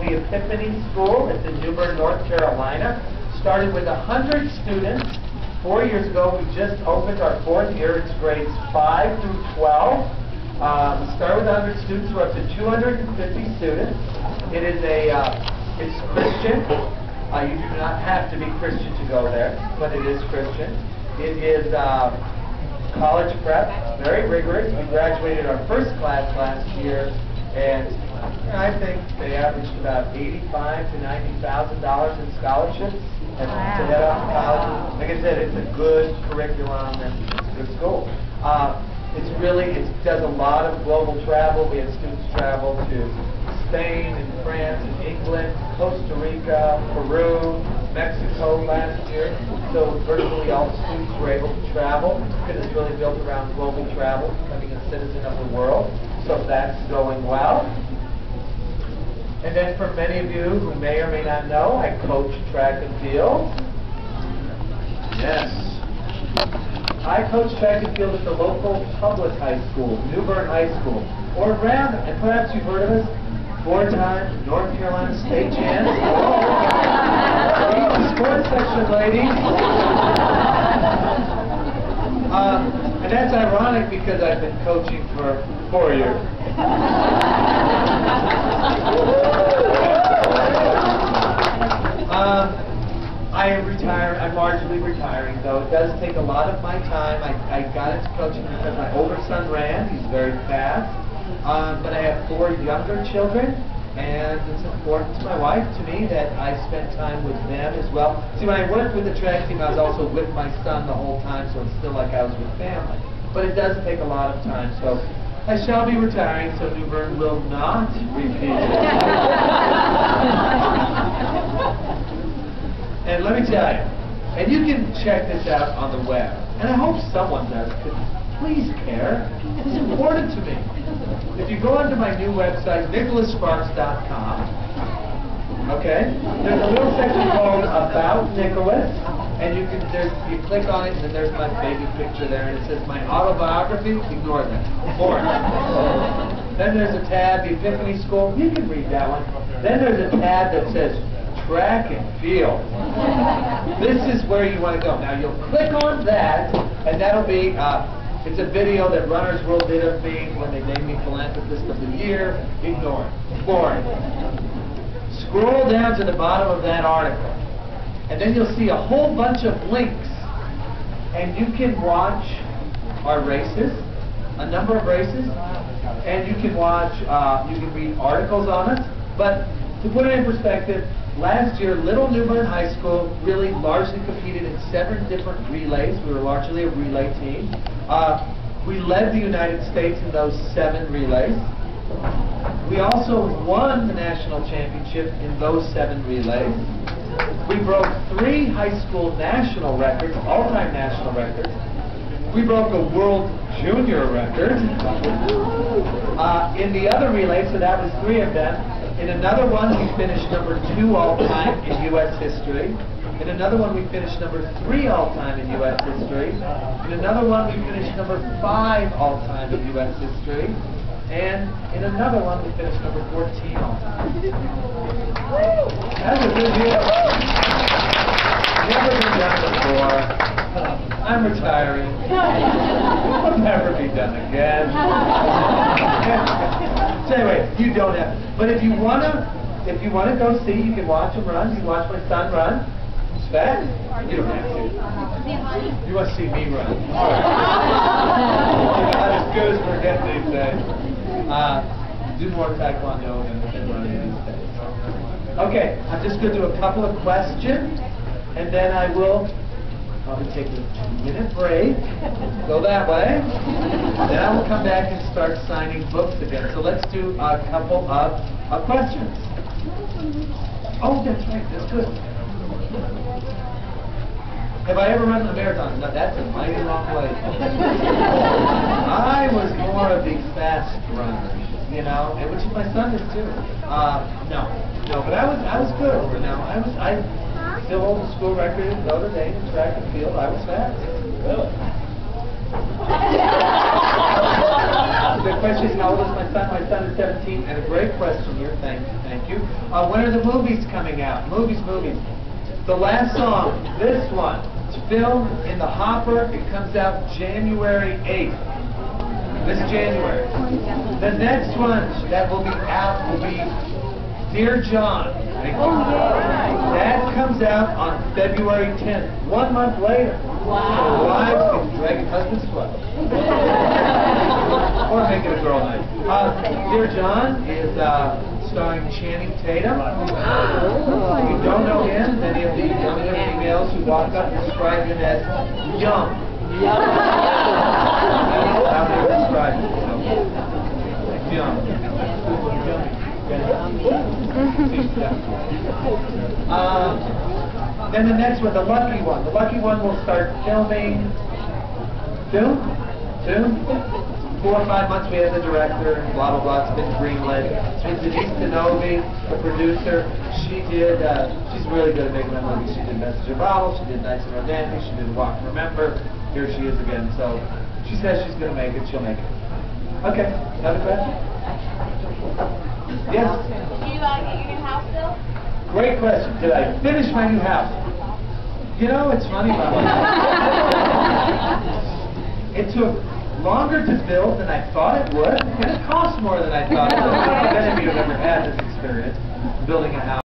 called the Epiphany School. It's in New Bern, North Carolina. Started with 100 students 4 years ago. We just opened our 4th year. It's grades 5 through 12. We started with 100 students. We're up to 250 students. It is it's Christian. You do not have to be Christian to go there, but it is Christian. It is college prep, very rigorous. We graduated our first class last year, and I think they averaged about $85,000 to $90,000 in scholarships to head off to college. Like I said, it's a good curriculum and it's a good school. It does a lot of global travel. We had students travel to Spain and France and England, Costa Rica, Peru, Mexico last year. So virtually all the students were able to travel because it's really built around global travel, becoming a citizen of the world. So that's going well. And then for many of you who may or may not know, I coach track and field. Yes. I coach track and field at the local public high school, New Bern High School. Or rather, and perhaps you've heard of us, 4-time North Carolina state champs. The sports section, ladies. And that's ironic because I've been coaching for 4 years. I'm largely retiring, though. It does take a lot of my time. I got into coaching because my older son ran. He's very fast. But I have 4 younger children, and it's important to my wife, to me, that I spend time with them as well. See, when I worked with the track team, I was also with my son the whole time, so it's still like I was with family. But it does take a lot of time, so I shall be retiring, so New Bern will not repeat it. And let me tell you, and you can check this out on the web, and I hope someone does, because please care. It's important to me. If you go onto my new website, nicholassparks.com, okay, there's a little section called About Nicholas, and you click on it, and then there's my baby picture there, and it says my autobiography. Ignore that. Boring. Then there's a tab, the Epiphany School. You can read that one. Then there's a tab that says track and field. This is where you want to go. Now you'll click on that, and that'll be it's a video that Runners World did of me when they named me Philanthropist of the Year. Ignore it. Boring. Scroll down to the bottom of that article, and then you'll see a whole bunch of links, and you can watch our races, a number of races, and you can watch, you can read articles on us. But to put it in perspective, last year, Little New Bern High School really largely competed in 7 different relays. We were largely a relay team. We led the United States in those 7 relays. We also won the national championship in those 7 relays. We broke 3 high school national records, all-time national records. We broke a world junior record in the other relay, so that was 3 of them. In another one, we finished number 2 all-time in U.S. history. In another one, we finished number 3 all-time in U.S. history. In another one, we finished number 5 all-time in U.S. history. And in another one, we finished number 14 all-time. That was a good year. Never been done before. I'm retiring. It'll never be done again. So anyway, you don't have. But if you wanna go see, you can watch him run. You can watch my son run. He's fast. You don't have to. You want to see me run? All right. Not as good as we're getting these days. Do more taekwondo than running these days. Okay, I'm just going to do a couple of questions, and then I will probably take a 2-minute break. Go that way. Then I will come back and start signing books again. So let's do a couple of questions. Oh, that's right. That's good. Have I ever run a marathon? No, that's a mighty long way. I was more of the fast runner, you know, and which my son is too. No, but I was good. You know, I still hold the school record in Notre Dame in track and field. I was fast. Really? The question is, how old is my son? My son is 17, and a great question here. Thank you. When are the movies coming out? Movies. The last song, this one, it's filmed in the hopper. It comes out January 8th. This January. The next one that will be out will be Dear John. Thank you. That comes out on February 10th. 1 month later. Wow. Wives can drag husbands' club. Or make it a girl night. Dear John is starring Channing Tatum. If you don't know him, many of the younger females who walk up describe him as young. That's how they describe him. So, young. Then the next one, the lucky one. The lucky one will start filming soon. 4 or 5 months. We have the director, blah blah blah. It's been greenlit. Denise Denovi, the producer. She's really good at making that movie. She did Message of Bottle. She did Nights and Romantic. She did Walk and Remember. Here she is again. So she says she's going to make it. She'll make it. Okay. Another question? Yes. Did you get your new house built? Great question. Did I finish my new house? You know, it's funny, Mama. It took longer to build than I thought it would, and it cost more than I thought it would. If any of you have ever had this experience, building a house.